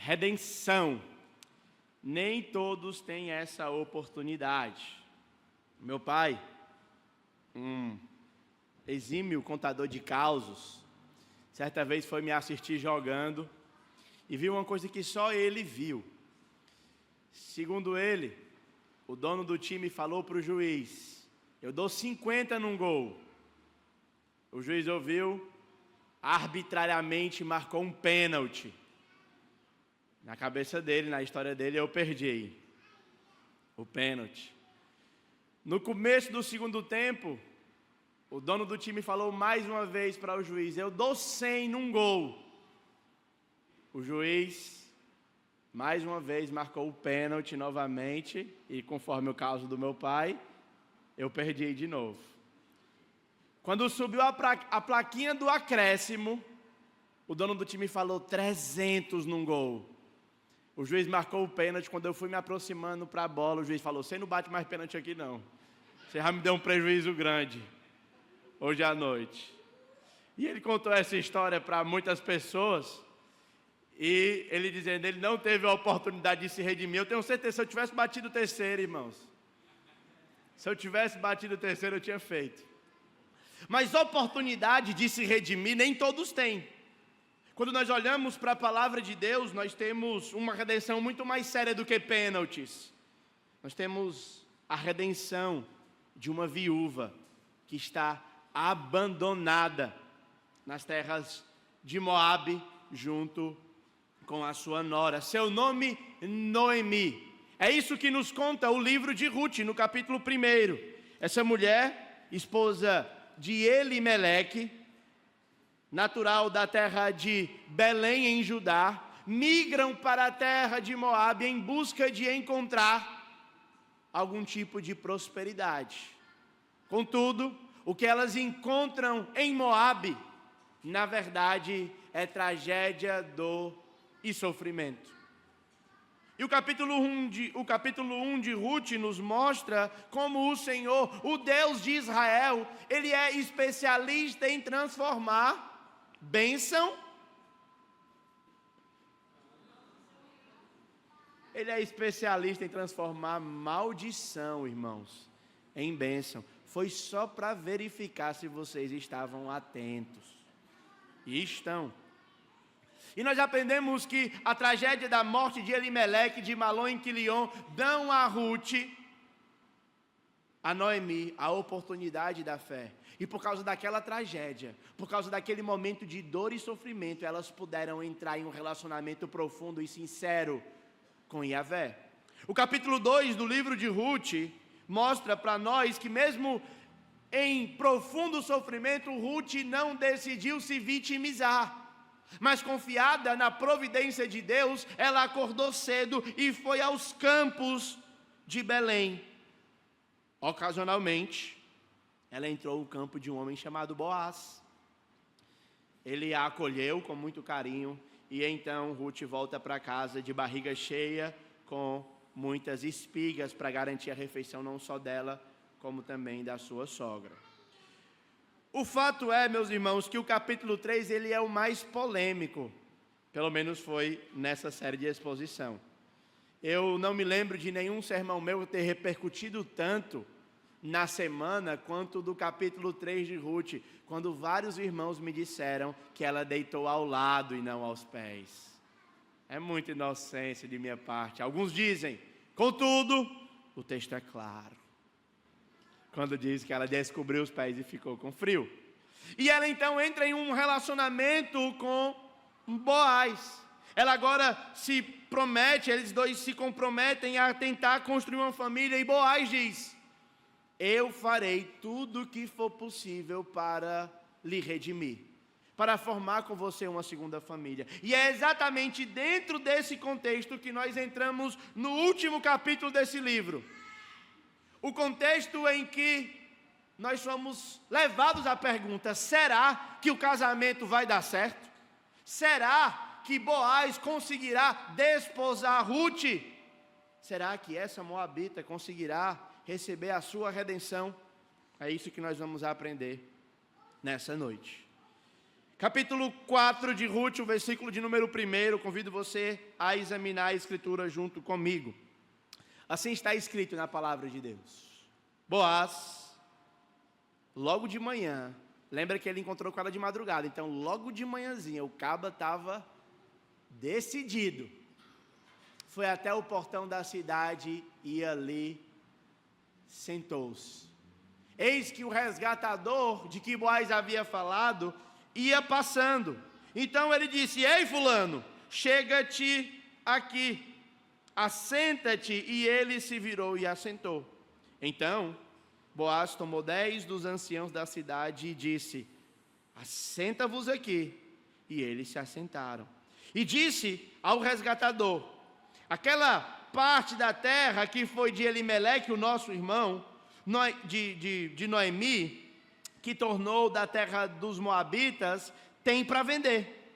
Redenção. Nem todos têm essa oportunidade. Meu pai, um exímio contador de causos, certa vez foi me assistir jogando e viu uma coisa que só ele viu. Segundo ele, o dono do time falou para o juiz: eu dou 50 num gol. O juiz ouviu, arbitrariamente marcou um pênalti. Na cabeça dele, na história dele, eu perdi o pênalti. No começo do segundo tempo, o dono do time falou mais uma vez para o juiz: eu dou 100 num gol. O juiz, mais uma vez, marcou o pênalti novamente, e conforme o caso do meu pai, eu perdi de novo. Quando subiu a plaquinha do acréscimo, o dono do time falou 300 num gol. O juiz marcou o pênalti. Quando eu fui me aproximando para a bola, o juiz falou: você não bate mais pênalti aqui não. Você já me deu um prejuízo grande hoje à noite. E ele contou essa história para muitas pessoas. E ele dizendo, ele não teve a oportunidade de se redimir. Eu tenho certeza, se eu tivesse batido o terceiro, irmãos, se eu tivesse batido o terceiro, eu tinha feito. Mas oportunidade de se redimir nem todos têm. Quando nós olhamos para a palavra de Deus, nós temos uma redenção muito mais séria do que pênaltis. Nós temos a redenção de uma viúva que está abandonada nas terras de Moabe, junto com a sua nora. Seu nome, Noemi. É isso que nos conta o livro de Ruth, no capítulo 1. Essa mulher, esposa de Elimeleque, natural da terra de Belém, em Judá, migram para a terra de Moabe em busca de encontrar algum tipo de prosperidade. Contudo, o que elas encontram em Moabe, na verdade, é tragédia, dor e sofrimento. E o capítulo 1 de Ruth nos mostra como o Senhor, o Deus de Israel, Ele é especialista em transformar bênção. Ele é especialista em transformar maldição, irmãos, em bênção. Foi só para verificar se vocês estavam atentos. E estão. E nós aprendemos que a tragédia da morte de Elimeleque, de Malom e Quilion, dão a Ruth, a Noemi, a oportunidade da fé. E por causa daquela tragédia, por causa daquele momento de dor e sofrimento, elas puderam entrar em um relacionamento profundo e sincero com Yahvé. O capítulo 2 do livro de Ruth mostra para nós que mesmo em profundo sofrimento, Ruth não decidiu se vitimizar. Mas confiada na providência de Deus, ela acordou cedo e foi aos campos de Belém. Ocasionalmente, ela entrou no campo de um homem chamado Boaz. Ele a acolheu com muito carinho e então Ruth volta para casa de barriga cheia, com muitas espigas para garantir a refeição não só dela, como também da sua sogra. O fato é, meus irmãos, que o capítulo 3 ele é o mais polêmico, pelo menos foi nessa série de exposição. Eu não me lembro de nenhum sermão meu ter repercutido tanto na semana quanto do capítulo 3 de Ruth, quando vários irmãos me disseram que ela deitou ao lado e não aos pés. É muita inocência de minha parte. Alguns dizem, contudo, o texto é claro, quando diz que ela descobriu os pés e ficou com frio. E ela então entra em um relacionamento com Boaz. Ela agora se promete, eles dois se comprometem a tentar construir uma família. E Boaz diz, eu farei tudo o que for possível para lhe redimir, para formar com você uma segunda família. E é exatamente dentro desse contexto que nós entramos no último capítulo desse livro. O contexto em que nós somos levados à pergunta, será que o casamento vai dar certo? Será que Boaz conseguirá desposar Ruth? Será que essa moabita conseguirá receber a sua redenção? É isso que nós vamos aprender nessa noite. Capítulo 4 de Ruth, o versículo de número 1, convido você a examinar a escritura junto comigo. Assim está escrito na palavra de Deus. Boaz, logo de manhã, lembra que ele encontrou com ela de madrugada, então logo de manhãzinha, o caba estava decidido. Foi até o portão da cidade e ali sentou-se. Eis que o resgatador de que Boaz havia falado ia passando. Então ele disse: ei, fulano, chega-te aqui, assenta-te. E ele se virou e assentou. Então Boaz tomou 10 dos anciãos da cidade e disse: assenta-vos aqui. E eles se assentaram. E disse ao resgatador: aquela parte da terra que foi de Elimeleque, o nosso irmão, de Noemi, que tornou da terra dos Moabitas, tem para vender.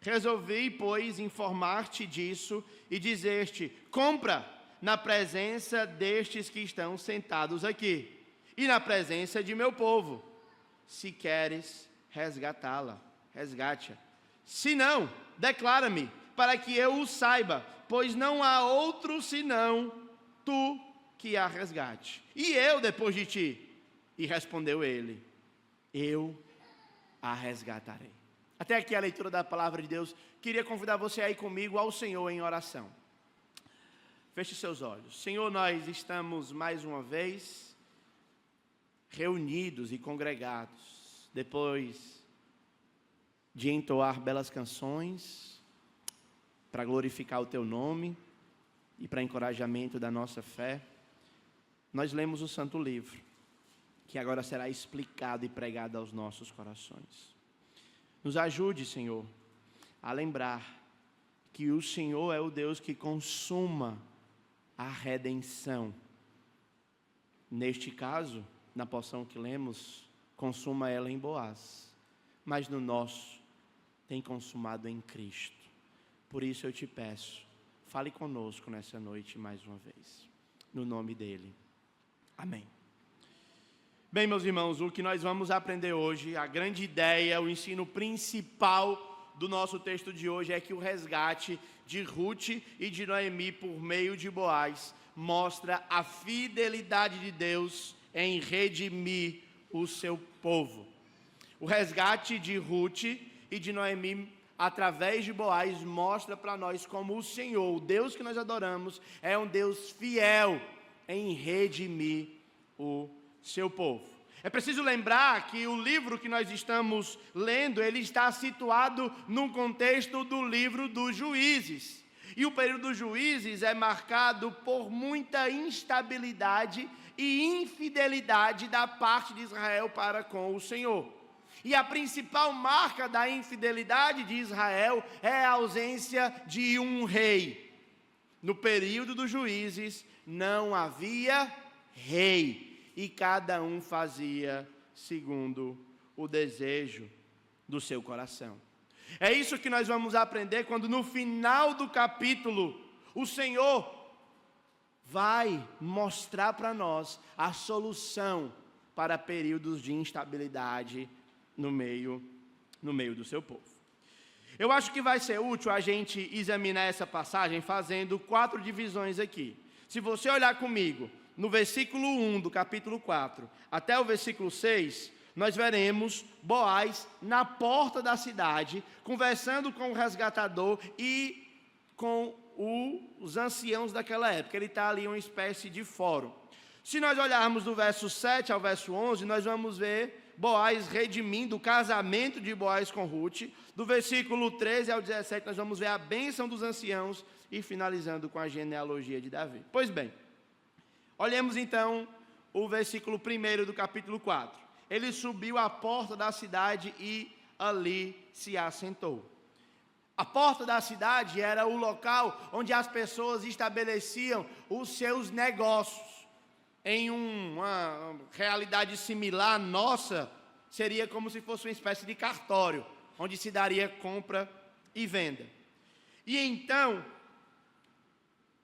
Resolvi, pois, informar-te disso e dizer-te: compra na presença destes que estão sentados aqui, e na presença de meu povo. Se queres resgatá-la, resgate-a. Se não, declara-me, para que eu o saiba, pois não há outro senão tu que a resgate. E eu depois de ti. E respondeu ele: eu a resgatarei. Até aqui a leitura da palavra de Deus. Queria convidar você a ir comigo ao Senhor em oração. Feche seus olhos. Senhor, nós estamos mais uma vez reunidos e congregados, depois de entoar belas canções, para glorificar o Teu nome e para encorajamento da nossa fé. Nós lemos o Santo Livro, que agora será explicado e pregado aos nossos corações. Nos ajude, Senhor, a lembrar que o Senhor é o Deus que consuma a redenção. Neste caso, na porção que lemos, consuma ela em Boaz, mas no nosso, tem consumado em Cristo. Por isso eu te peço, fale conosco nessa noite mais uma vez, no nome dele. Amém. Bem, meus irmãos, o que nós vamos aprender hoje, a grande ideia, o ensino principal do nosso texto de hoje é que o resgate de Ruth e de Noemi por meio de Boaz mostra a fidelidade de Deus em redimir o seu povo. O resgate de Ruth e de Noemi através de Boaz mostra para nós como o Senhor, o Deus que nós adoramos, é um Deus fiel em redimir o seu povo. É preciso lembrar que o livro que nós estamos lendo, ele está situado no contexto do livro dos Juízes. E o período dos Juízes é marcado por muita instabilidade e infidelidade da parte de Israel para com o Senhor. E a principal marca da infidelidade de Israel é a ausência de um rei. No período dos Juízes não havia rei. E cada um fazia segundo o desejo do seu coração. É isso que nós vamos aprender quando no final do capítulo o Senhor vai mostrar para nós a solução para períodos de instabilidade no meio do seu povo. Eu acho que vai ser útil a gente examinar essa passagem fazendo 4 divisões aqui. Se você olhar comigo, no versículo 1 do capítulo 4 até o versículo 6, nós veremos Boaz na porta da cidade, conversando com o resgatador e com os anciãos daquela época. Ele está ali em uma espécie de fórum. Se nós olharmos do verso 7 ao verso 11, nós vamos ver Boaz redimindo o casamento de Boaz com Ruth. Do versículo 13 ao 17, nós vamos ver a bênção dos anciãos e finalizando com a genealogia de Davi. Pois bem, olhemos então o versículo 1 do capítulo 4. Ele subiu à porta da cidade e ali se assentou. A porta da cidade era o local onde as pessoas estabeleciam os seus negócios. Em uma realidade similar à nossa, seria como se fosse uma espécie de cartório, onde se daria compra e venda. E então,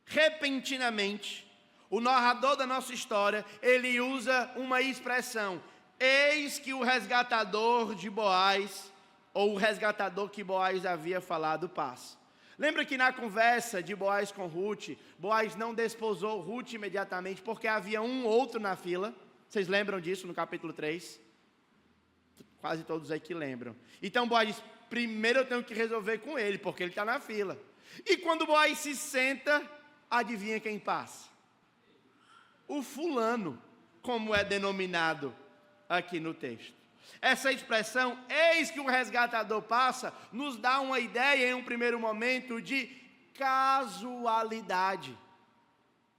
repentinamente, o narrador da nossa história, ele usa uma expressão: eis que o resgatador de Boaz ou o resgatador que Boaz havia falado passa. Lembra que na conversa de Boaz com Ruth, Boaz não desposou Ruth imediatamente, porque havia um outro na fila? Vocês lembram disso no capítulo 3? Quase todos aqui lembram. Então Boaz diz, primeiro eu tenho que resolver com ele, porque ele está na fila. E quando Boaz se senta, adivinha quem passa? O fulano, como é denominado aqui no texto. Essa expressão, eis que o resgatador passa, nos dá uma ideia em um primeiro momento de casualidade,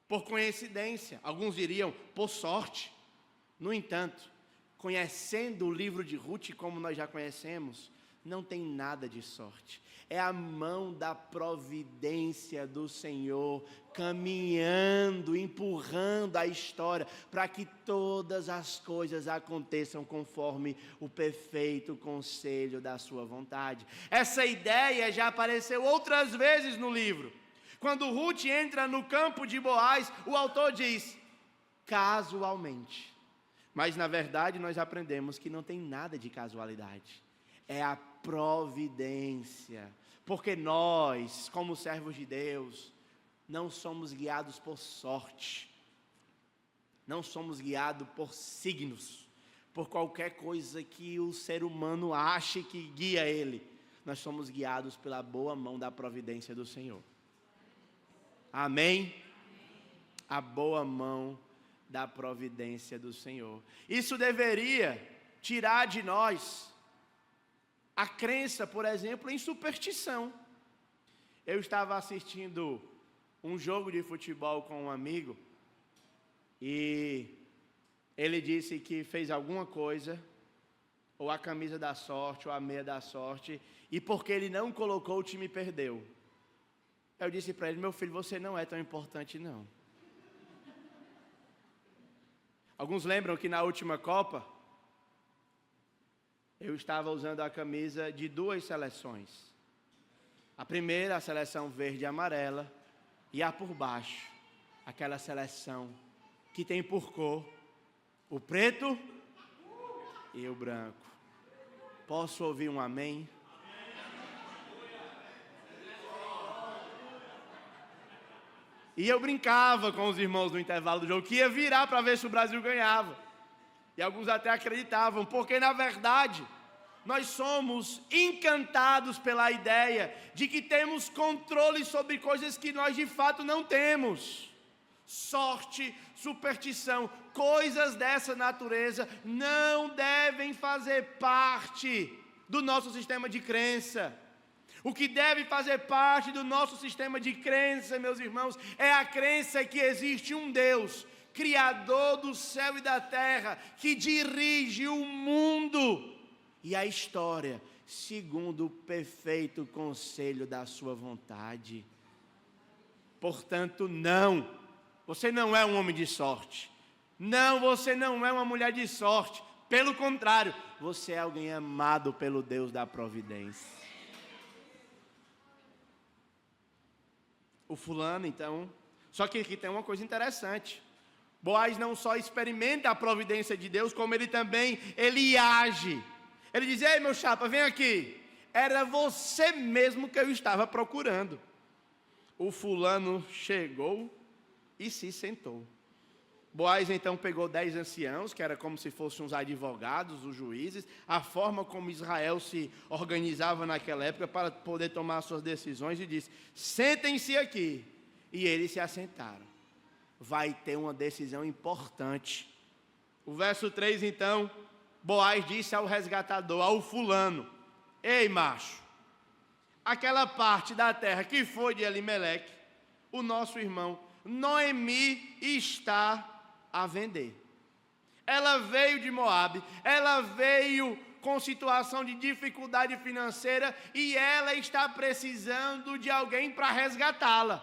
por coincidência, alguns diriam por sorte. No entanto, conhecendo o livro de Ruth como nós já conhecemos, não tem nada de sorte. É a mão da providência do Senhor caminhando, empurrando a história para que todas as coisas aconteçam conforme o perfeito conselho da sua vontade. Essa ideia já apareceu outras vezes no livro. Quando Ruth entra no campo de Boaz, o autor diz, casualmente. Mas na verdade nós aprendemos que não tem nada de casualidade. É a providência, porque nós, como servos de Deus, não somos guiados por sorte, não somos guiados por signos, por qualquer coisa que o ser humano ache que guia ele. Nós somos guiados pela boa mão da providência do Senhor. Amém? A boa mão da providência do Senhor. Isso deveria tirar de nós a crença, por exemplo, em superstição. Eu estava assistindo um jogo de futebol com um amigo e ele disse que fez alguma coisa, ou a camisa da sorte, ou a meia da sorte, e porque ele não colocou, o time perdeu. Eu disse para ele, meu filho, você não é tão importante não. Alguns lembram que na última Copa, eu estava usando a camisa de duas seleções. A primeira, a seleção verde e amarela, e a por baixo, aquela seleção que tem por cor o preto e o branco. Posso ouvir um amém? E eu brincava com os irmãos no intervalo do jogo, que ia virar para ver se o Brasil ganhava. E alguns até acreditavam, porque na verdade, nós somos encantados pela ideia de que temos controle sobre coisas que nós de fato não temos. Sorte, superstição, coisas dessa natureza não devem fazer parte do nosso sistema de crença. O que deve fazer parte do nosso sistema de crença, meus irmãos, é a crença que existe um Deus, Criador do céu e da terra, que dirige o mundo e a história, segundo o perfeito conselho da sua vontade. Portanto, não, você não é um homem de sorte. Não, você não é uma mulher de sorte. Pelo contrário, você é alguém amado pelo Deus da providência. O fulano, então, só que aqui tem uma coisa interessante. Boaz não só experimenta a providência de Deus, como ele também, ele age. Ele diz, ei meu chapa, vem aqui. Era você mesmo que eu estava procurando. O fulano chegou e se sentou. Boaz então pegou 10 anciãos, que era como se fossem os advogados, os juízes, a forma como Israel se organizava naquela época para poder tomar suas decisões, e disse, sentem-se aqui. E eles se assentaram. Vai ter uma decisão importante. O verso 3 então, Boaz disse ao resgatador, ao fulano, ei macho, aquela parte da terra que foi de Elimeleque, o nosso irmão, Noemi está a vender. Ela veio de Moabe, ela veio com situação de dificuldade financeira e ela está precisando de alguém para resgatá-la.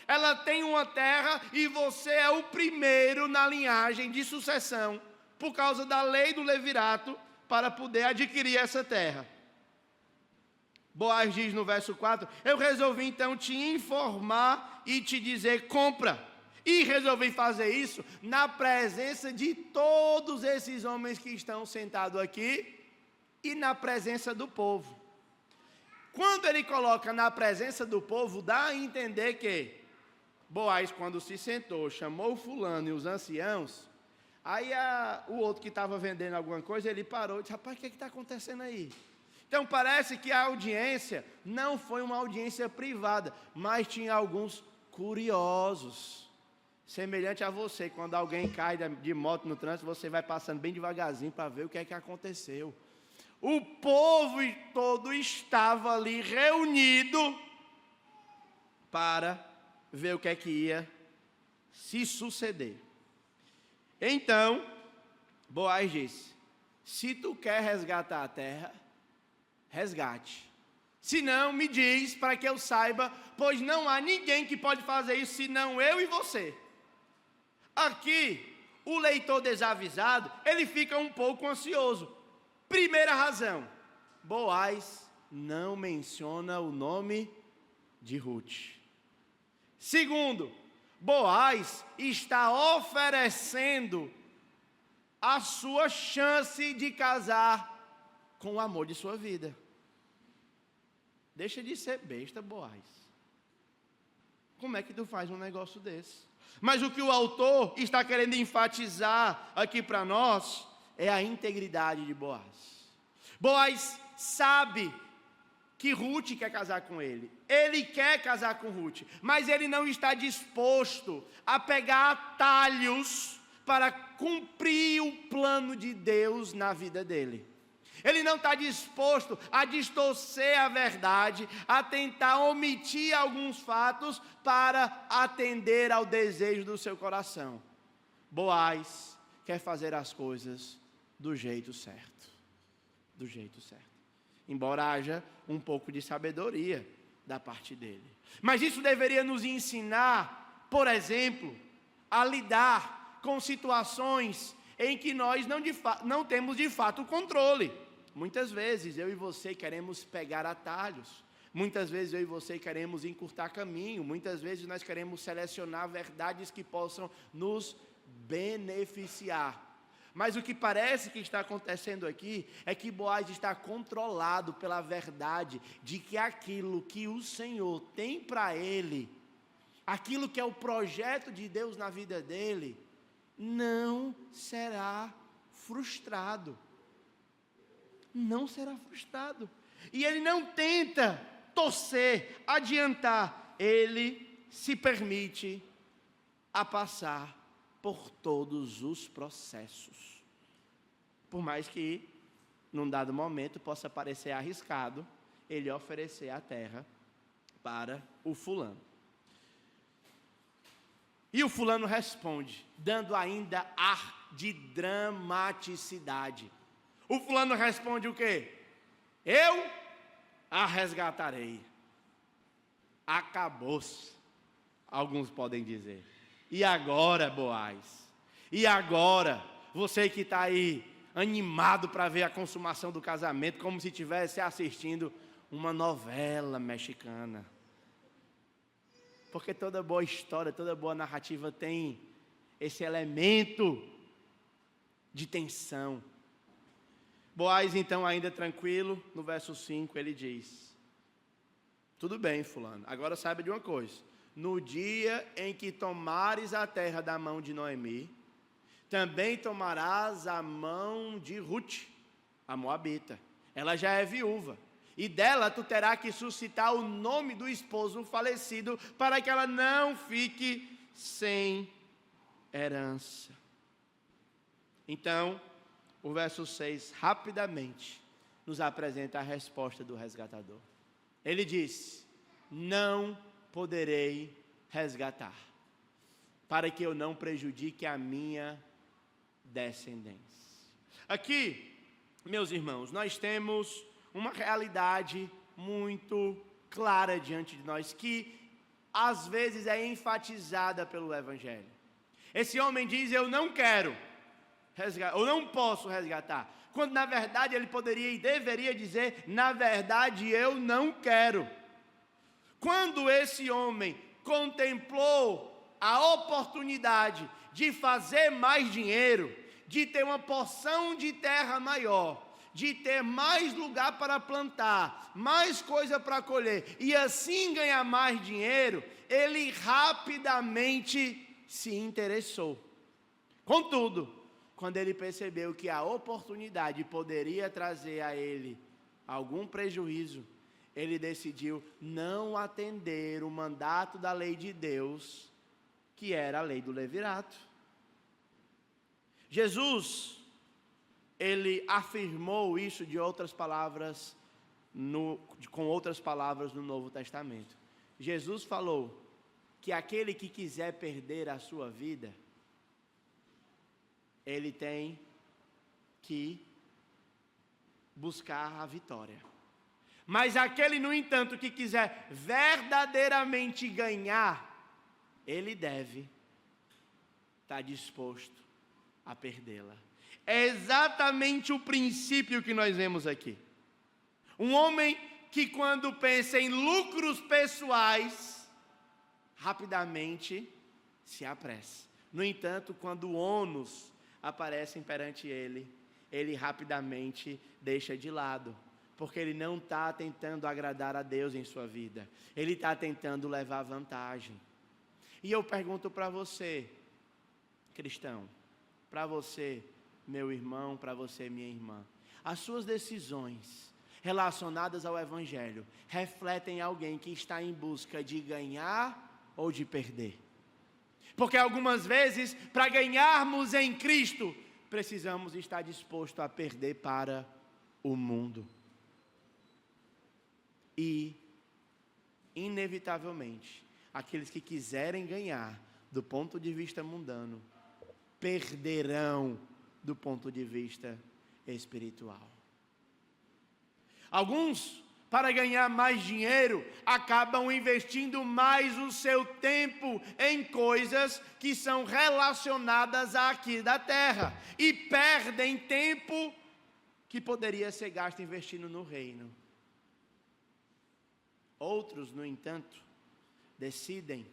Ela tem uma terra e você é o primeiro na linhagem de sucessão, por causa da lei do levirato, para poder adquirir essa terra. Boaz diz no verso 4, eu resolvi então te informar e te dizer, compra. E resolvi fazer isso na presença de todos esses homens que estão sentados aqui e na presença do povo. Quando ele coloca na presença do povo, dá a entender que Boaz, quando se sentou, chamou o fulano e os anciãos, aí o outro que estava vendendo alguma coisa, ele parou e disse: rapaz, o que está acontecendo aí? Então parece que a audiência não foi uma audiência privada, mas tinha alguns curiosos. Semelhante a você, quando alguém cai de moto no trânsito, você vai passando bem devagarzinho para ver o que é que aconteceu. O povo todo estava ali reunido para ver o que é que ia se suceder. Então, Boaz disse: se tu quer resgatar a terra, resgate. Se não, me diz para que eu saiba, pois não há ninguém que pode fazer isso senão eu e você. Aqui, o leitor desavisado, ele fica um pouco ansioso. Primeira razão, Boaz não menciona o nome de Ruth. Segundo, Boaz está oferecendo a sua chance de casar com o amor de sua vida. Deixa de ser besta, Boaz. Como é que tu faz um negócio desse? Mas o que o autor está querendo enfatizar aqui para nós é a integridade de Boaz. Boaz sabe que Ruth quer casar com ele. Ele quer casar com Ruth, mas ele não está disposto a pegar atalhos para cumprir o plano de Deus na vida dele. Ele não está disposto a distorcer a verdade, a tentar omitir alguns fatos para atender ao desejo do seu coração. Boaz quer fazer as coisas do jeito certo. Do jeito certo. Embora haja um pouco de sabedoria da parte dele. Mas isso deveria nos ensinar, por exemplo, a lidar com situações em que nós não temos de fato o controle. Muitas vezes eu e você queremos pegar atalhos. Muitas vezes eu e você queremos encurtar caminho. Muitas vezes nós queremos selecionar verdades que possam nos beneficiar. Mas o que parece que está acontecendo aqui é que Boaz está controlado pela verdade de que aquilo que o Senhor tem para ele, aquilo que é o projeto de Deus na vida dele, não será frustrado. Não será frustrado. E ele não tenta torcer, adiantar. Ele se permite a passar por todos os processos. Por mais que, num dado momento, possa parecer arriscado ele oferecer a terra para o fulano. E o fulano responde, dando ainda ar de dramaticidade. O fulano responde o quê? Eu a resgatarei. Acabou-se, alguns podem dizer. E agora, Boaz? E agora, você que está aí animado para ver a consumação do casamento, como se estivesse assistindo uma novela mexicana. Porque toda boa história, toda boa narrativa tem esse elemento de tensão. Boaz, então, ainda tranquilo, no verso 5, ele diz: tudo bem, fulano, agora saiba de uma coisa. No dia em que tomares a terra da mão de Noemi, também tomarás a mão de Ruth, a moabita. Ela já é viúva. E dela tu terás que suscitar o nome do esposo falecido, para que ela não fique sem herança. Então, o verso 6, rapidamente, nos apresenta a resposta do resgatador. Ele diz: não poderei resgatar, para que eu não prejudique a minha descendência. Aqui, meus irmãos, nós temos uma realidade muito clara diante de nós, que às vezes é enfatizada pelo Evangelho. Esse homem diz: eu não quero resgatar, eu não posso resgatar, quando na verdade ele poderia e deveria dizer: na verdade eu não quero. Quando esse homem contemplou a oportunidade de fazer mais dinheiro, de ter uma porção de terra maior, de ter mais lugar para plantar, mais coisa para colher, e assim ganhar mais dinheiro, ele rapidamente se interessou. Contudo, quando ele percebeu que a oportunidade poderia trazer a ele algum prejuízo, ele decidiu não atender o mandato da lei de Deus, que era a lei do levirato. Jesus, ele afirmou isso de outras palavras, com outras palavras no Novo Testamento. Jesus falou que aquele que quiser perder a sua vida, ele tem que buscar a vitória. Mas aquele, no entanto, que quiser verdadeiramente ganhar, ele deve estar disposto a perdê-la. É exatamente o princípio que nós vemos aqui. Um homem que, quando pensa em lucros pessoais, rapidamente se apressa. No entanto, quando ônus aparecem perante ele, ele rapidamente deixa de lado, porque ele não está tentando agradar a Deus em sua vida, ele está tentando levar vantagem. E eu pergunto para você, cristão, para você, meu irmão, para você, minha irmã, as suas decisões relacionadas ao Evangelho refletem alguém que está em busca de ganhar ou de perder? Porque algumas vezes, para ganharmos em Cristo, precisamos estar disposto a perder para o mundo. E, inevitavelmente, aqueles que quiserem ganhar do ponto de vista mundano, perderão do ponto de vista espiritual. Alguns, para ganhar mais dinheiro, acabam investindo mais o seu tempo em coisas que são relacionadas aqui da terra, e perdem tempo que poderia ser gasto investindo no reino. Outros, no entanto, decidem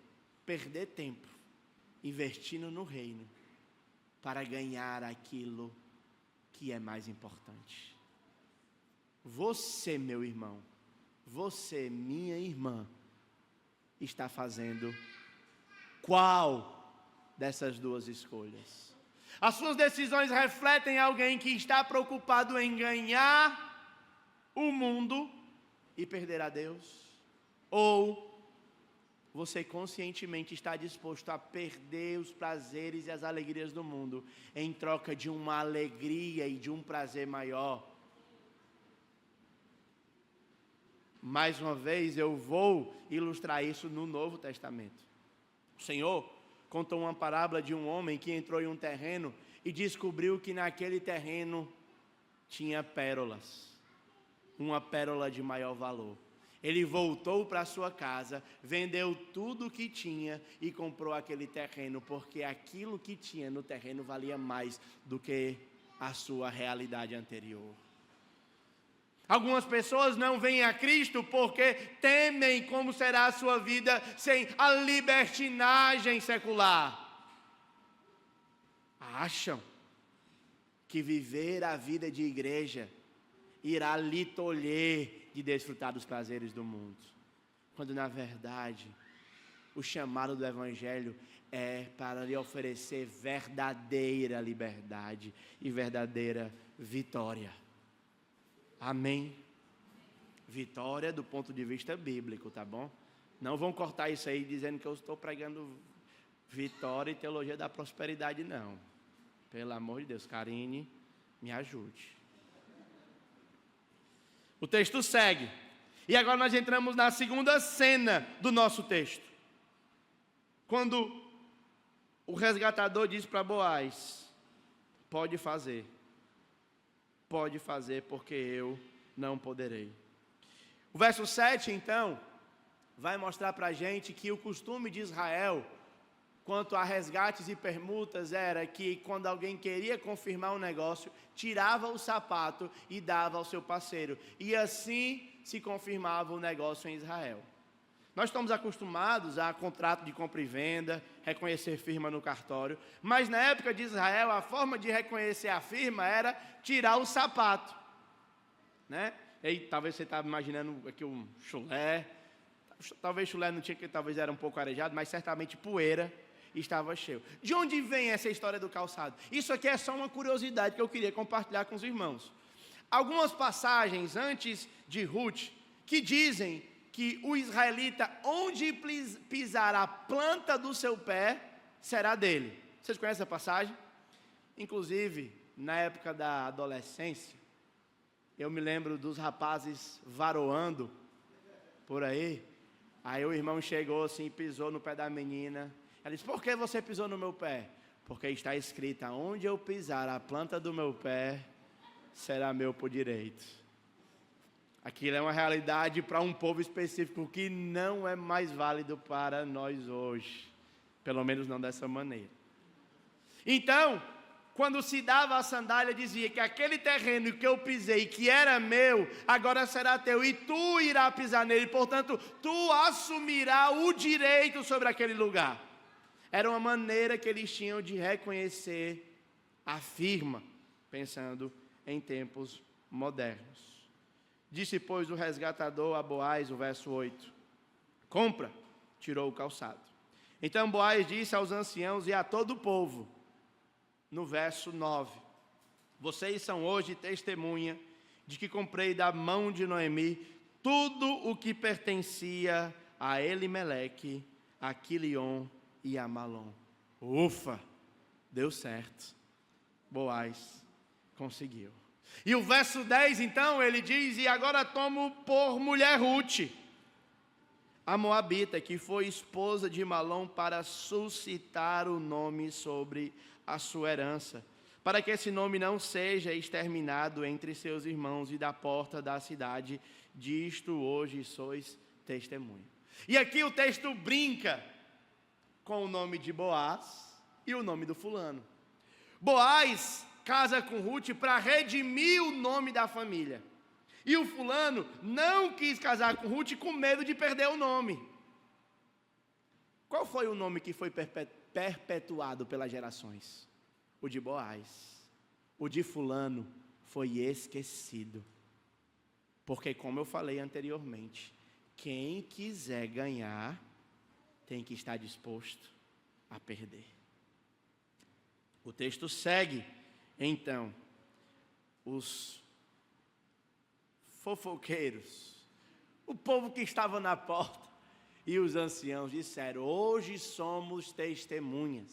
perder tempo investindo no reino para ganhar aquilo que é mais importante. Você, meu irmão, você, minha irmã, está fazendo qual dessas duas escolhas? As suas decisões refletem alguém que está preocupado em ganhar o mundo e perder a Deus? Ou você conscientemente está disposto a perder os prazeres e as alegrias do mundo em troca de uma alegria e de um prazer maior? Mais uma vez, eu vou ilustrar isso no Novo Testamento. O Senhor contou uma parábola de um homem que entrou em um terreno e descobriu que naquele terreno tinha pérolas, uma pérola de maior valor. Ele voltou para sua casa, vendeu tudo o que tinha e comprou aquele terreno, porque aquilo que tinha no terreno valia mais do que a sua realidade anterior. Algumas pessoas não vêm a Cristo porque temem como será a sua vida sem a libertinagem secular. Acham que viver a vida de igreja irá lhe tolher de desfrutar dos prazeres do mundo, quando na verdade o chamado do Evangelho é para lhe oferecer verdadeira liberdade e verdadeira vitória. Amém? Vitória do ponto de vista bíblico, tá bom? Não vão cortar isso aí dizendo que eu estou pregando vitória e teologia da prosperidade, não. Pelo amor de Deus, Karine, me ajude. O texto segue. E agora nós entramos na segunda cena do nosso texto. Quando o resgatador diz para Boaz: pode fazer porque eu não poderei. O verso 7 então vai mostrar para a gente que o costume de Israel quanto a resgates e permutas era que quando alguém queria confirmar um negócio, tirava o sapato e dava ao seu parceiro, e assim se confirmava o negócio em Israel. Nós estamos acostumados a contrato de compra e venda, reconhecer firma no cartório, mas na época de Israel a forma de reconhecer a firma era tirar o sapato. né? E talvez você estava imaginando aqui um chulé. Talvez chulé não tinha, que talvez era um pouco arejado, mas certamente poeira estava cheio. De onde vem essa história do calçado? Isso aqui é só uma curiosidade que eu queria compartilhar com os irmãos. Algumas passagens antes de Ruth que dizem que o israelita, onde pisar a planta do seu pé, será dele. Vocês conhecem essa passagem? Inclusive, na época da adolescência, eu me lembro dos rapazes varoando por aí. Aí o irmão chegou assim, pisou no pé da menina. Ela disse: por que você pisou no meu pé? Porque está escrito: onde eu pisar a planta do meu pé, será meu por direito. Aquilo é uma realidade para um povo específico que não é mais válido para nós hoje. Pelo menos não dessa maneira. Então, quando se dava a sandália, dizia que aquele terreno que eu pisei, que era meu, agora será teu, e tu irás pisar nele, portanto, tu assumirás o direito sobre aquele lugar. Era uma maneira que eles tinham de reconhecer a firma, pensando em tempos modernos. Disse, pois, o resgatador a Boaz, o verso 8, compra, tirou o calçado. Então Boaz disse aos anciãos e a todo o povo, no verso 9, vocês são hoje testemunha de que comprei da mão de Noemi tudo o que pertencia a Elimeleque, a Quilion e a Malom. Ufa, deu certo. Boaz conseguiu. E o verso 10, então, ele diz, e agora tomo por mulher Ruth, a moabita, que foi esposa de Malom, para suscitar o nome sobre a sua herança, para que esse nome não seja exterminado entre seus irmãos e da porta da cidade. Disto hoje sois testemunha. E aqui o texto brinca com o nome de Boaz e o nome do fulano. Boaz casa com Ruth para redimir o nome da família. E o fulano não quis casar com Ruth com medo de perder o nome. Qual foi o nome que foi perpetuado pelas gerações? O de Boaz. O de fulano foi esquecido. Porque, como eu falei anteriormente, quem quiser ganhar tem que estar disposto a perder. O texto segue, então, os fofoqueiros, o povo que estava na porta, e os anciãos disseram, hoje somos testemunhas.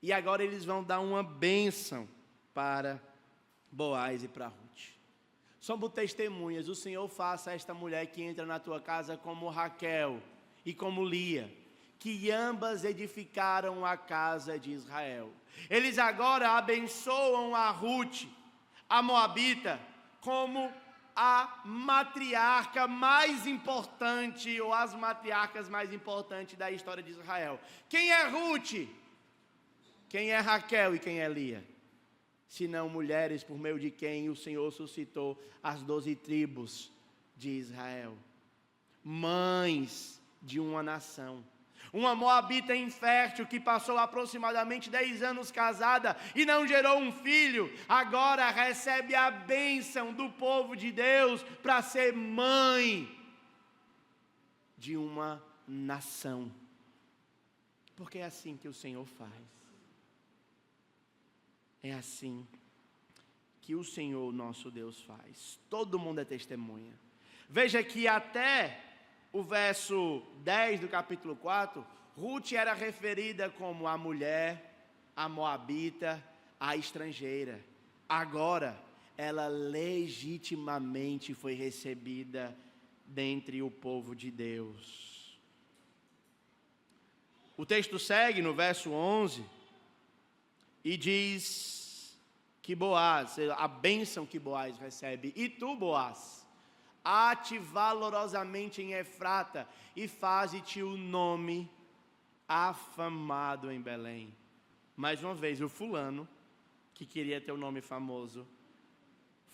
E agora eles vão dar uma bênção para Boaz e para Ruth. Somos testemunhas, o Senhor faça esta mulher que entra na tua casa como Raquel e como Lia, que ambas edificaram a casa de Israel. Eles agora abençoam a Ruth, a moabita, como a matriarca mais importante, ou as matriarcas mais importantes da história de Israel. Quem é Ruth? Quem é Raquel e quem é Lia? Senão mulheres por meio de quem o Senhor suscitou as 12 tribos de Israel. Mães de uma nação. Uma moabita infértil que passou aproximadamente 10 anos casada e não gerou um filho, agora recebe a bênção do povo de Deus para ser mãe de uma nação. Porque é assim que o Senhor faz. É assim que o Senhor nosso Deus faz. Todo mundo é testemunha. Veja que até o verso 10 do capítulo 4, Ruth era referida como a mulher, a moabita, a estrangeira. Agora, ela legitimamente foi recebida dentre o povo de Deus. O texto segue no verso 11 e diz que Boaz, a bênção que Boaz recebe, e tu, Boaz, há-te valorosamente em Efrata, e faze-te o nome afamado em Belém. Mais uma vez, o fulano, que queria ter o nome famoso,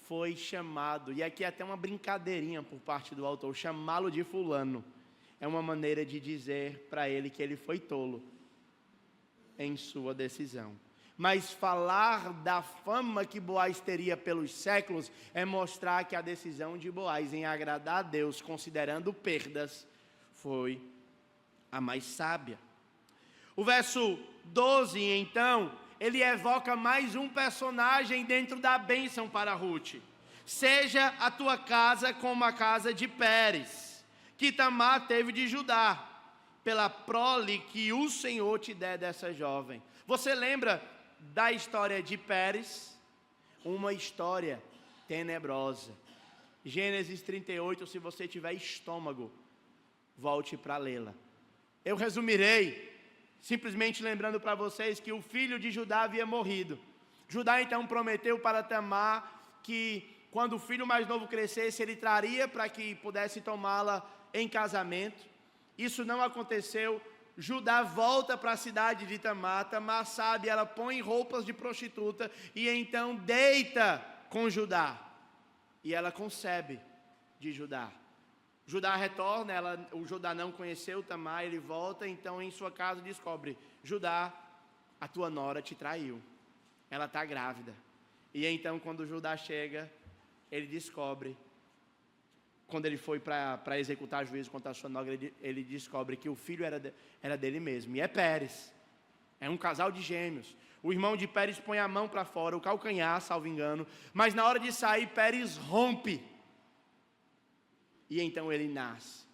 foi chamado, e aqui é até uma brincadeirinha por parte do autor, chamá-lo de fulano, é uma maneira de dizer para ele que ele foi tolo em sua decisão. mas falar da fama que Boaz teria pelos séculos é mostrar que a decisão de Boaz em agradar a Deus, considerando perdas, foi a mais sábia. O verso 12, então, ele evoca mais um personagem dentro da bênção para Ruth. Seja a tua casa como a casa de Pérez, que Tamar teve de Judá, pela prole que o Senhor te der dessa jovem. Você lembra da história de Pérez? Uma história tenebrosa. Gênesis 38, se você tiver estômago, volte para lê-la. Eu resumirei, simplesmente lembrando para vocês que o filho de Judá havia morrido. Judá então prometeu para Tamar que quando o filho mais novo crescesse, ele traria para que pudesse tomá-la em casamento. Isso não aconteceu. Judá volta para a cidade de Tamar. Tamar sabe, ela põe roupas de prostituta e então deita com Judá. E ela concebe de Judá. Judá retorna, o Judá não conheceu Tamar, ele volta, então em sua casa descobre: Judá, a tua nora te traiu, ela está grávida. E então quando Judá chega, ele descobre, quando ele foi para executar juízo contra a sua nogra, ele descobre que o filho era dele mesmo, e é Pérez, é um casal de gêmeos. O irmão de Pérez põe a mão para fora, o calcanhar, salvo engano, mas na hora de sair, Pérez rompe, e então ele nasce.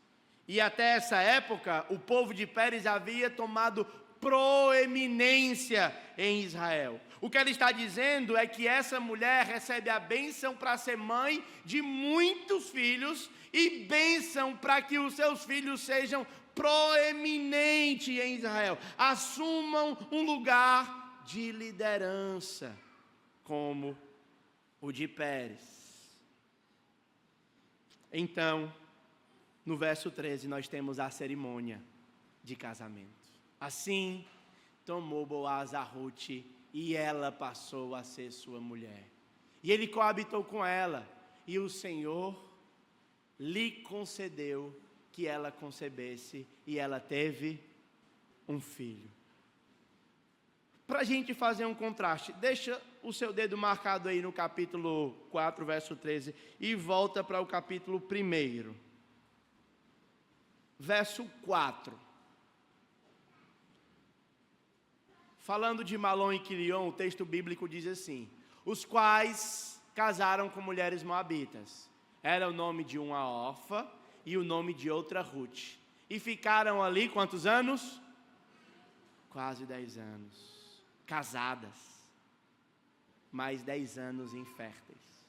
E até essa época, o povo de Pérez havia tomado proeminência em Israel. O que ela está dizendo é que essa mulher recebe a bênção para ser mãe de muitos filhos e bênção para que os seus filhos sejam proeminentes em Israel, assumam um lugar de liderança, como o de Pérez. Então, no verso 13, nós temos a cerimônia de casamento. Assim, tomou Boaz a Ruth e ela passou a ser sua mulher. E ele coabitou com ela, e o Senhor lhe concedeu que ela concebesse, e ela teve um filho. Para a gente fazer um contraste, deixa o seu dedo marcado aí no capítulo 4, verso 13, e volta para o capítulo 1. Verso 4. Falando de Malom e Quilion, o texto bíblico diz assim: os quais casaram com mulheres moabitas. Era o nome de uma Orfa e o nome de outra Ruth. E ficaram ali quantos anos? Quase 10 anos. Casadas. Mais 10 anos inférteis.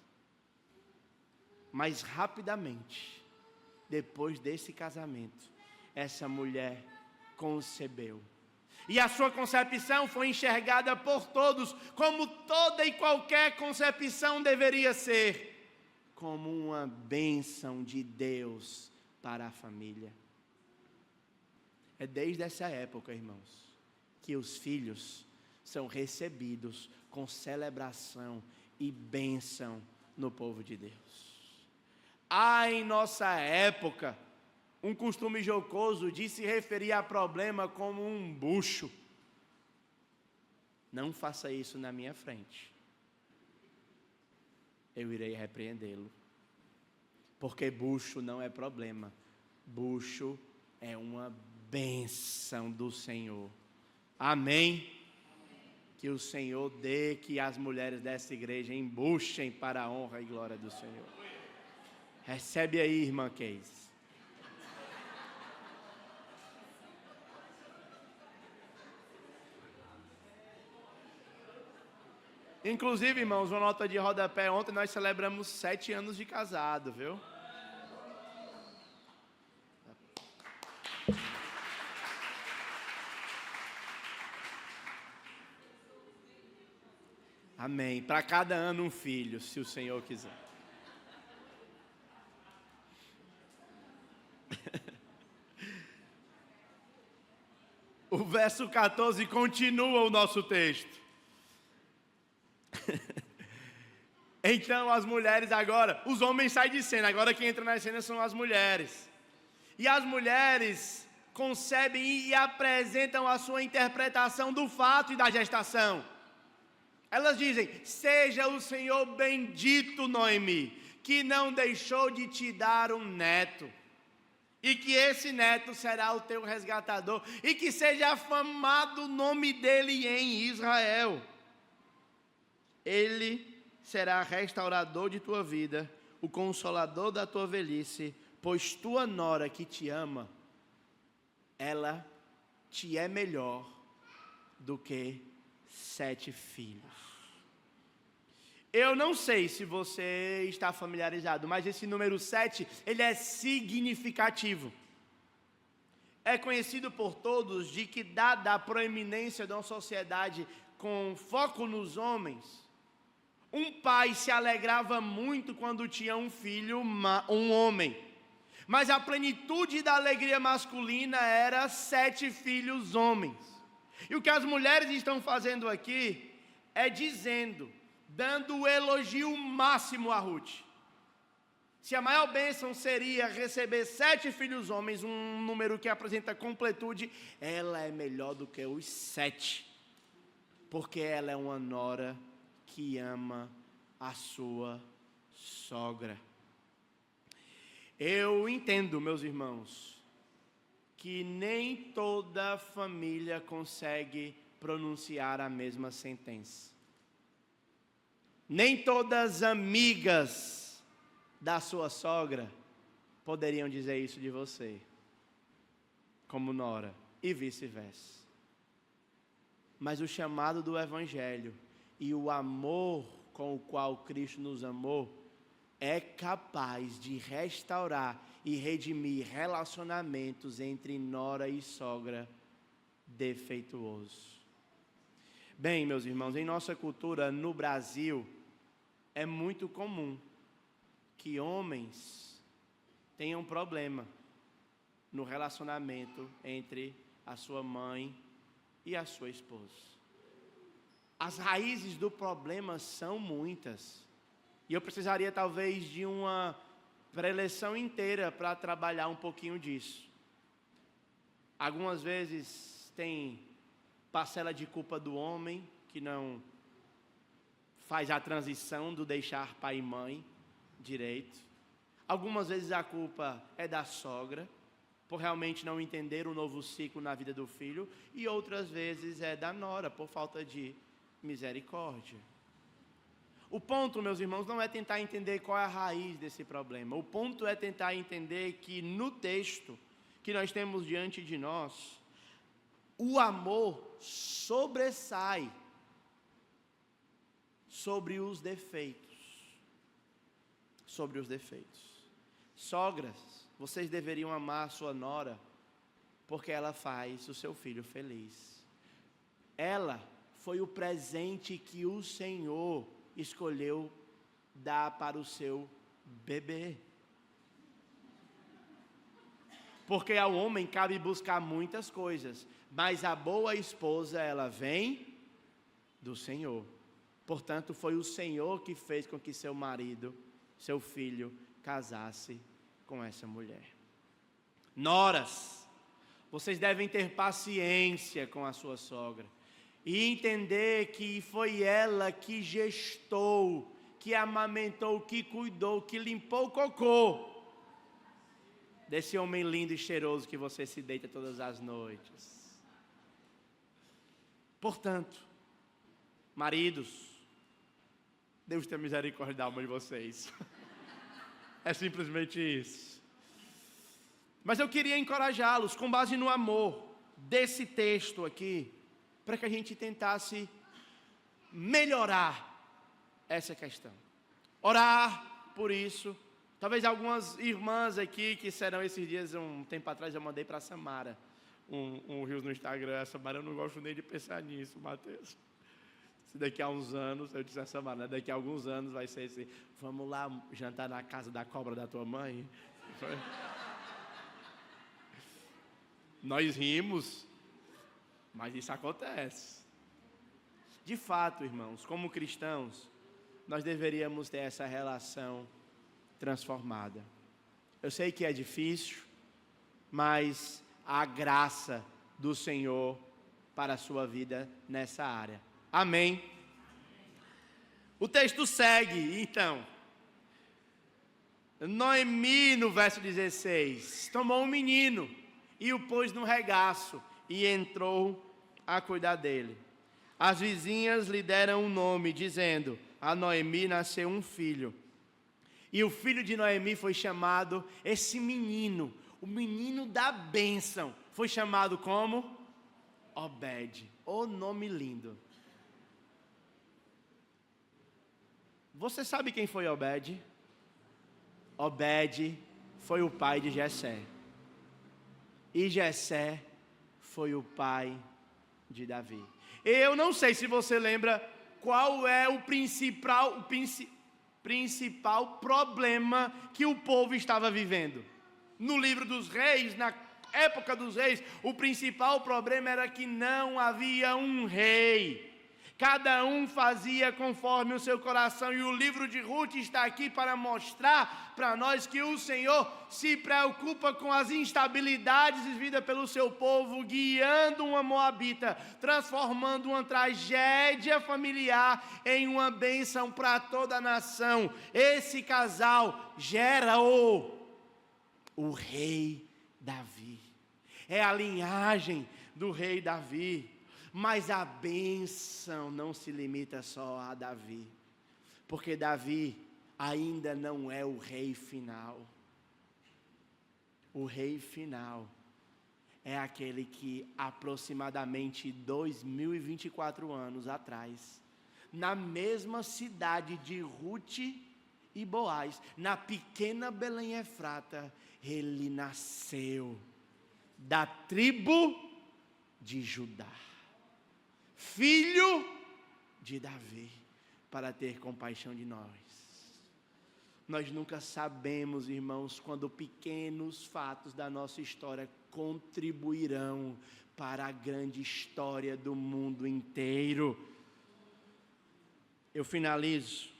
Mas rapidamente, depois desse casamento, essa mulher concebeu. E a sua concepção foi enxergada por todos, como toda e qualquer concepção deveria ser, como uma bênção de Deus para a família. É desde essa época, irmãos, que os filhos são recebidos com celebração e bênção no povo de Deus. Há em nossa época um costume jocoso de se referir a problema como um bucho. Não faça isso na minha frente. Eu irei repreendê-lo. Porque bucho não é problema. Bucho é uma bênção do Senhor. Amém? Que o Senhor dê que as mulheres dessa igreja embuchem para a honra e glória do Senhor. Recebe aí, irmã Keis. Inclusive, irmãos, uma nota de rodapé: ontem nós celebramos 7 anos de casado, viu? Amém. Para cada ano um filho, se o Senhor quiser. O verso 14 continua o nosso texto. Então as mulheres agora, os homens saem de cena, agora quem entra na cena são as mulheres. E as mulheres concebem e apresentam a sua interpretação do fato e da gestação. Elas dizem: seja o Senhor bendito, Noemi, que não deixou de te dar um neto, e que esse neto será o teu resgatador, e que seja afamado o nome dele em Israel. Ele será restaurador de tua vida, o consolador da tua velhice, pois tua nora que te ama, ela te é melhor do que 7 filhos. Eu não sei se você está familiarizado, mas esse número 7, ele é significativo. É conhecido por todos de que, dada a proeminência de uma sociedade com foco nos homens, um pai se alegrava muito quando tinha um filho, um homem. Mas a plenitude da alegria masculina era 7 filhos homens. E o que as mulheres estão fazendo aqui é dando o elogio máximo a Ruth. Se a maior bênção seria receber 7 filhos homens, um número que apresenta completude, ela é melhor do que os 7. Porque ela é uma nora que ama a sua sogra. Eu entendo, meus irmãos, que nem toda família consegue pronunciar a mesma sentença. Nem todas as amigas da sua sogra poderiam dizer isso de você, como nora, e vice-versa. Mas o chamado do Evangelho e o amor com o qual Cristo nos amou é capaz de restaurar e redimir relacionamentos entre nora e sogra defeituosos. Bem, meus irmãos, em nossa cultura no Brasil, é muito comum que homens tenham problema no relacionamento entre a sua mãe e a sua esposa. As raízes do problema são muitas. E eu precisaria talvez de uma preleção inteira para trabalhar um pouquinho disso. Algumas vezes tem parcela de culpa do homem, que não faz a transição do deixar pai e mãe direito. Algumas vezes a culpa é da sogra, por realmente não entender o novo ciclo na vida do filho. E outras vezes é da nora, por falta de misericórdia. O ponto, meus irmãos, não é tentar entender qual é a raiz desse problema. O ponto é tentar entender que no texto que nós temos diante de nós, o amor sobressai sobre os defeitos. Sobre os defeitos. Sogras, vocês deveriam amar a sua nora, porque ela faz o seu filho feliz. Ela foi o presente que o Senhor escolheu dar para o seu bebê. Porque ao homem cabe buscar muitas coisas, mas a boa esposa, ela vem do Senhor. Portanto, foi o Senhor que fez com que seu marido, seu filho, casasse com essa mulher. Noras, vocês devem ter paciência com a sua sogra e entender que foi ela que gestou, que amamentou, que cuidou, que limpou o cocô desse homem lindo e cheiroso que você se deita todas as noites. Portanto, maridos, Deus tenha misericórdia da alma de vocês. É simplesmente isso. Mas eu queria encorajá-los, com base no amor desse texto aqui, para que a gente tentasse melhorar essa questão. Orar por isso. Talvez algumas irmãs aqui que serão esses dias, um tempo atrás eu mandei para a Samara um Rios no Instagram. A Samara, eu não gosto nem de pensar nisso, Mateus. Se daqui a uns anos, eu disse a Samara, daqui a alguns anos vai ser assim, vamos lá jantar na casa da cobra da tua mãe? Nós rimos, mas isso acontece. De fato, irmãos, como cristãos, nós deveríamos ter essa relação transformada. Eu sei que é difícil, mas há graça do Senhor para a sua vida nessa área. Amém? O texto segue, então. Noemi, no verso 16, tomou um menino e o pôs no regaço e entrou a cuidar dele. As vizinhas lhe deram um nome, dizendo: a Noemi nasceu um filho. E o filho de Noemi foi chamado, esse menino, o menino da bênção, foi chamado como? Obed. O nome lindo. Você sabe quem foi Obed? Obed foi o pai de Jessé. E Jessé foi o pai de Davi. Eu não sei se você lembra qual é o principal problema que o povo estava vivendo. No livro dos reis, na época dos reis, o principal problema era que não havia um rei. Cada um fazia conforme o seu coração, e o livro de Ruth está aqui para mostrar para nós que o Senhor se preocupa com as instabilidades vividas pelo seu povo, guiando uma moabita, transformando uma tragédia familiar em uma bênção para toda a nação. Esse casal gera o rei Davi. É a linhagem do rei Davi. Mas a bênção não se limita só a Davi, porque Davi ainda não é o rei final. O rei final é aquele que aproximadamente 2024 anos atrás, na mesma cidade de Ruth e Boaz, na pequena Belém Efrata, ele nasceu da tribo de Judá. Filho de Davi, para ter compaixão de nós. Nós nunca sabemos, irmãos, quando pequenos fatos da nossa história contribuirão para a grande história do mundo inteiro. Eu finalizo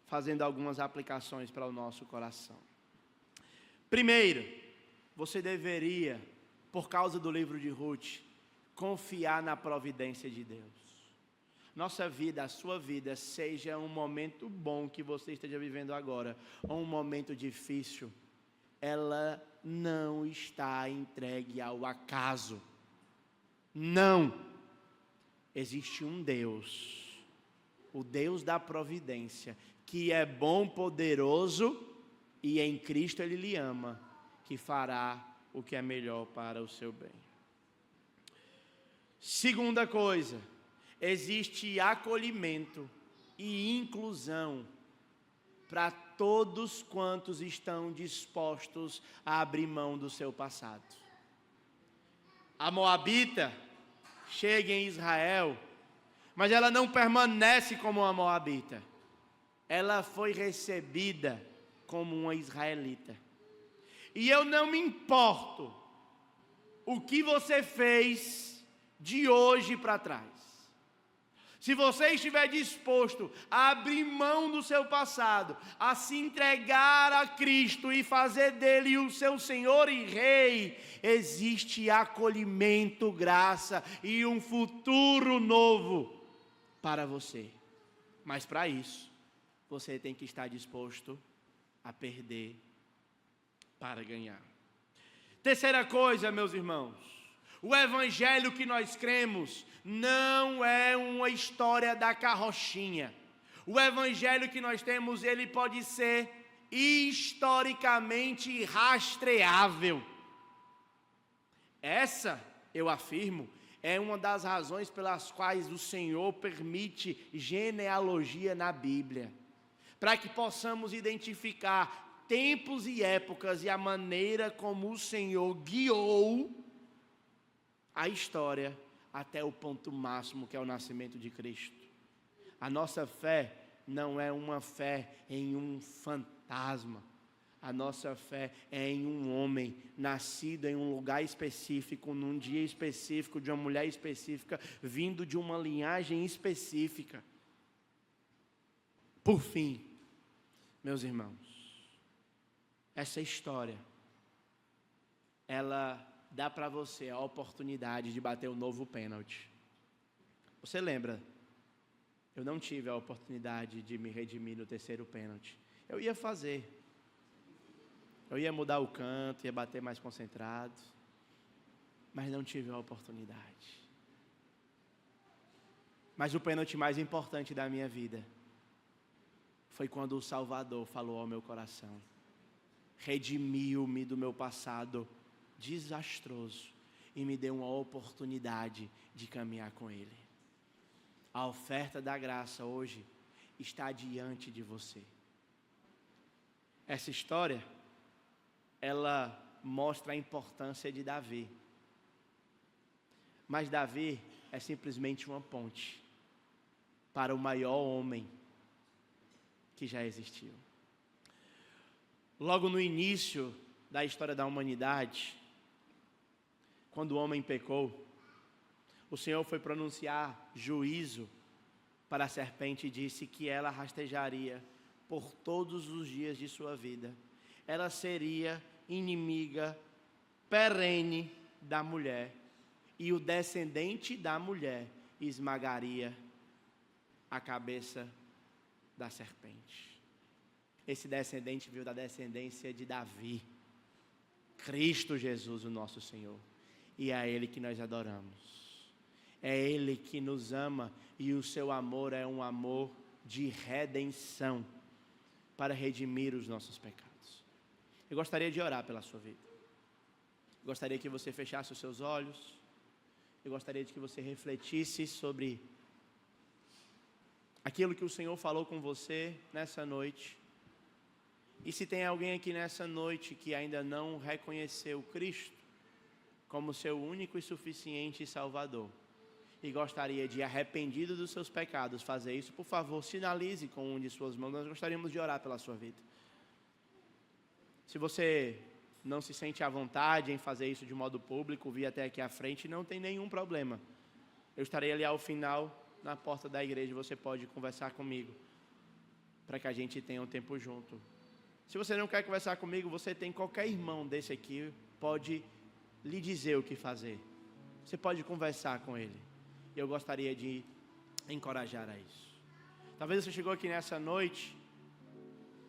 fazendo algumas aplicações para o nosso coração. Primeiro, você deveria, por causa do livro de Ruth, confiar na providência de Deus. Nossa vida, a sua vida, seja um momento bom que você esteja vivendo agora, ou um momento difícil, ela não está entregue ao acaso. Não. Existe um Deus, o Deus da providência, que é bom, poderoso, e em Cristo Ele lhe ama, que fará o que é melhor para o seu bem. Segunda coisa, existe acolhimento e inclusão para todos quantos estão dispostos a abrir mão do seu passado. A moabita chega em Israel, mas ela não permanece como uma moabita. Ela foi recebida como uma israelita. E eu não me importo o que você fez de hoje para trás. Se você estiver disposto a abrir mão do seu passado, a se entregar a Cristo e fazer dele o seu Senhor e Rei, existe acolhimento, graça e um futuro novo para você. Mas para isso, você tem que estar disposto a perder para ganhar. Terceira coisa, meus irmãos, o evangelho que nós cremos não é uma história da carrochinha. O evangelho que nós temos, ele pode ser historicamente rastreável. Essa, eu afirmo, é uma das razões pelas quais o Senhor permite genealogia na Bíblia, para que possamos identificar tempos e épocas e a maneira como o Senhor guiou a história até o ponto máximo, que é o nascimento de Cristo. A nossa fé não é uma fé em um fantasma. A nossa fé é em um homem nascido em um lugar específico, num dia específico, de uma mulher específica, vindo de uma linhagem específica. Por fim, meus irmãos, essa história, ela dá para você a oportunidade de bater o novo pênalti. Você lembra? eu não tive a oportunidade de me redimir no terceiro pênalti. Eu ia fazer. Eu ia mudar o canto, ia bater mais concentrado, mas não tive a oportunidade. Mas o pênalti mais importante da minha vida foi quando o Salvador falou ao meu coração, redimiu-me do meu passado desastroso e me deu uma oportunidade de caminhar com Ele. A oferta da graça hoje está diante de você. Essa história, ela mostra a importância de Davi. Mas Davi é simplesmente uma ponte para o maior homem que já existiu. Logo no início da história da humanidade, quando o homem pecou, o Senhor foi pronunciar juízo para a serpente e disse que ela rastejaria por todos os dias de sua vida. Ela seria inimiga perene da mulher, e o descendente da mulher esmagaria a cabeça da serpente. Esse descendente veio da descendência de Davi, Cristo Jesus, o nosso Senhor, e é a Ele que nós adoramos. É Ele que nos ama, e o seu amor é um amor de redenção, para redimir os nossos pecados. Eu gostaria de orar pela sua vida. Eu gostaria que você fechasse os seus olhos. Eu gostaria de que você refletisse sobre aquilo que o Senhor falou com você nessa noite. E se tem alguém aqui nessa noite que ainda não reconheceu Cristo como seu único e suficiente Salvador, e gostaria de, arrependido dos seus pecados, fazer isso, por favor, sinalize com um de suas mãos. Nós gostaríamos de orar pela sua vida. Se você não se sente à vontade em fazer isso de modo público, vir até aqui à frente, não tem nenhum problema. Eu estarei ali ao final, na porta da igreja, você pode conversar comigo, para que a gente tenha um tempo junto. Se você não quer conversar comigo, você tem qualquer irmão desse aqui, pode lhe dizer o que fazer. Você pode conversar com ele. E eu gostaria de encorajar a isso. Talvez você chegou aqui nessa noite,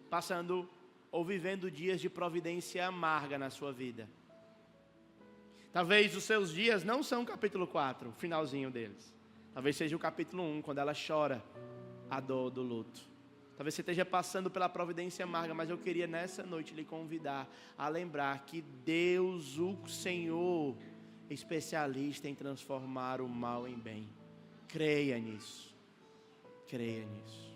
passando ou vivendo dias de providência amarga na sua vida. Talvez os seus dias não são o capítulo 4, o finalzinho deles. Talvez seja o capítulo 1, quando ela chora a dor do luto. Talvez você esteja passando pela providência amarga, mas eu queria nessa noite lhe convidar a lembrar que Deus, o Senhor, especialista em transformar o mal em bem. Creia nisso. Creia nisso.